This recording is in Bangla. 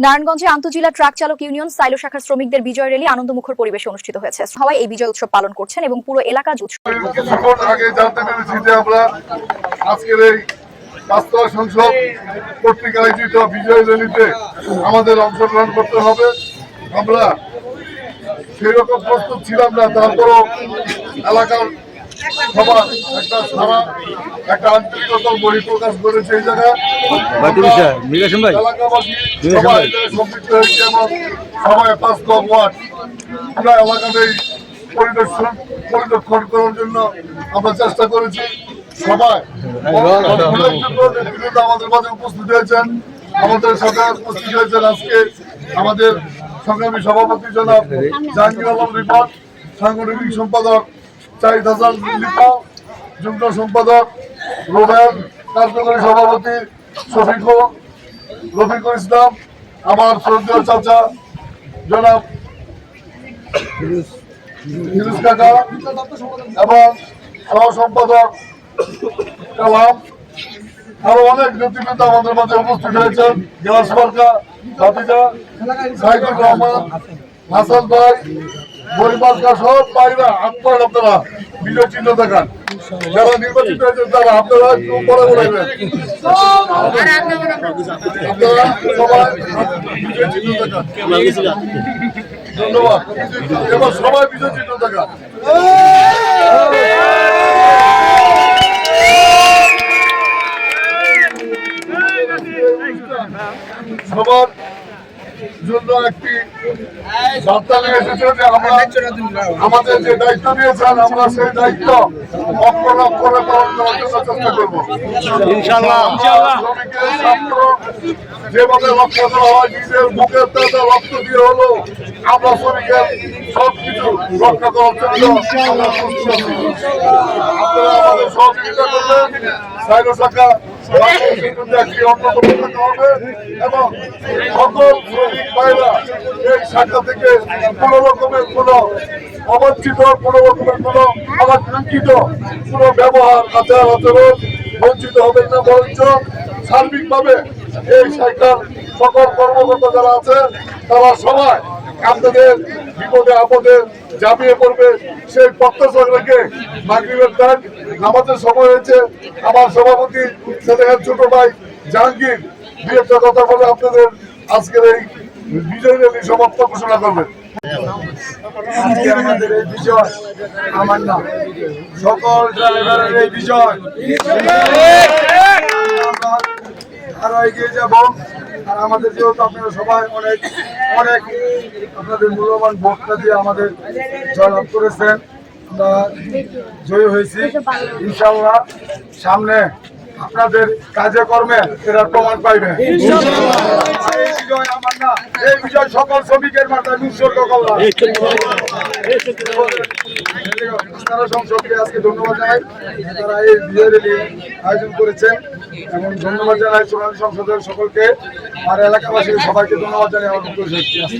নারায়ণগঞ্জে আন্তঃজেলা ট্রাক চালক ইউনিয়ন সাইলো শাখার শ্রমিকদের বিজয় র্যালি আনন্দমুখর পরিবেশে অনুষ্ঠিত হয়েছে। সবাই এই বিজয় উৎসব পালন করছেন এবং পুরো এলাকা আগে জানতে পেরেছি যে আমরা আজকের এই পাঁচতলা সংসদ কর্তৃক আয়োজিত বিজয় র্যালিতে আমাদের অংশগ্রহণ করতে হবে। আমরা সেই রকম প্রস্তুত ছিলাম না, তারপরও এলাকার সবার একটা আন্তরিকতার বহিঃপ্রকাশ করেছে এই জায়গায়। এলাকাবাসী সবাই সম্পৃক্ত হয়েছে এবং সবাই 5 নং ওয়ার্ড আমরা এলাকাতেই পরিদর্শন করার জন্য আমরা চেষ্টা করেছি। সবাই আমাদের মাঝে উপস্থিত হয়েছেন, আমাদের সাথে উপস্থিত হয়েছেন আজকে আমাদের সংগ্রামী সভাপতি জনাব জাহাঙ্গীর আলম রিপন, সাংগঠনিক সম্পাদক চাহিদ হাসান লিপা, যুগ্ম সম্পাদক রোবেল, কার্যকরী সভাপতি রফিকুল ইসলাম, আমার শ্রদ্ধেয় চাচা জনাব হিরুজ কাকা এবং সহ সম্পাদক কালাম, আরো অনেক নেতৃবৃন্দ আমাদের মাঝে উপস্থিত হয়েছেন। গিলাস মার্কা ভাতিজা সাইদুর রহমান, হাসান ভাই, পরিমার্কা সব বাইরা আপনার আপনারা বিজয় চিহ্ন দেখান। যারা নির্বাচিত হয়েছেন তারা আপনারা একটু পরে বলাইবেন, আপনারা সবাই বিজয় চিহ্ন দেখান। ধন্যবাদ। এবার সবাই বিজয় চিহ্ন দেখান। সবার জন্য একটি বার্তা নিয়ে এসেছে যে আমরা আমাদের যে দায়িত্ব নিয়েছেন আমরা সেই দায়িত্ব অক্ষরে অক্ষরে পালন করার জন্য চেষ্টা করবো ইনশাআল্লাহ। যেভাবে রক্ষা করা হয় নিজের বুকের তাজা রক্ত দিয়ে হলো আমরা শ্রমিকের সবকিছু রক্ষা করার জন্য আপনারা আমাদের সহযোগিতা করবেন। সাইলো শাখা একটি অন্যতম শাখা হবে এবং সকল শ্রমিক ভাইরা এই শাখা থেকে কোনো রকমের কোনো অবাঞ্ছিত, কোনো রকমের কোনো অবাঞ্ছিত কোনো ব্যবহার আচার আচরণ বঞ্চিত হবেন না, বরঞ্চ সার্বিকভাবে এই শাখার সকল কর্মকর্তা যারা আছে তারা সবাই আপনাদের বিপদে আপদে ঝাঁপিয়ে পড়বে সেই প্রত্যাশা রেখে মাগরিবের টাইম নামাজের সময় হয়েছে। আমার সভাপতি সেখানে ছোট ভাই জাহাঙ্গীর দু একটা কথা বলে আপনাদের আজকের এই বিজয় র্যালি সমাপ্ত ঘোষণা করবেন। আজকে আমাদের এই বিজয় আমার না, সকল ড্রাইভারের এই বিজয়। আরো এগিয়ে যাব। আর আমাদের যেহেতু আপনারা সবাই অনেক অনেক আপনাদের মূল্যবান ভোটটা দিয়ে আমাদের জয়লাভ করেছেন, আমরা জয়ী হয়েছি ইনশাআল্লাহ। সামনে আপনাদের কাজে কর্মে এরা প্রমাণ পাইবে। এই বিজয় আমার না, এই বিজয় সকল শ্রমিকের মাথায় উৎসর্গ করলাম। তারা সংসদকে আজকে ধন্যবাদ জানাই, তারা এই বিজয় র্যালি আয়োজন করেছেন এবং ধন্যবাদ জানাই সোনালী সংসদের সকলকে আর এলাকাবাসীর সবাইকে ধন্যবাদ জানাই আমার বক্তব্য শেষ করছি।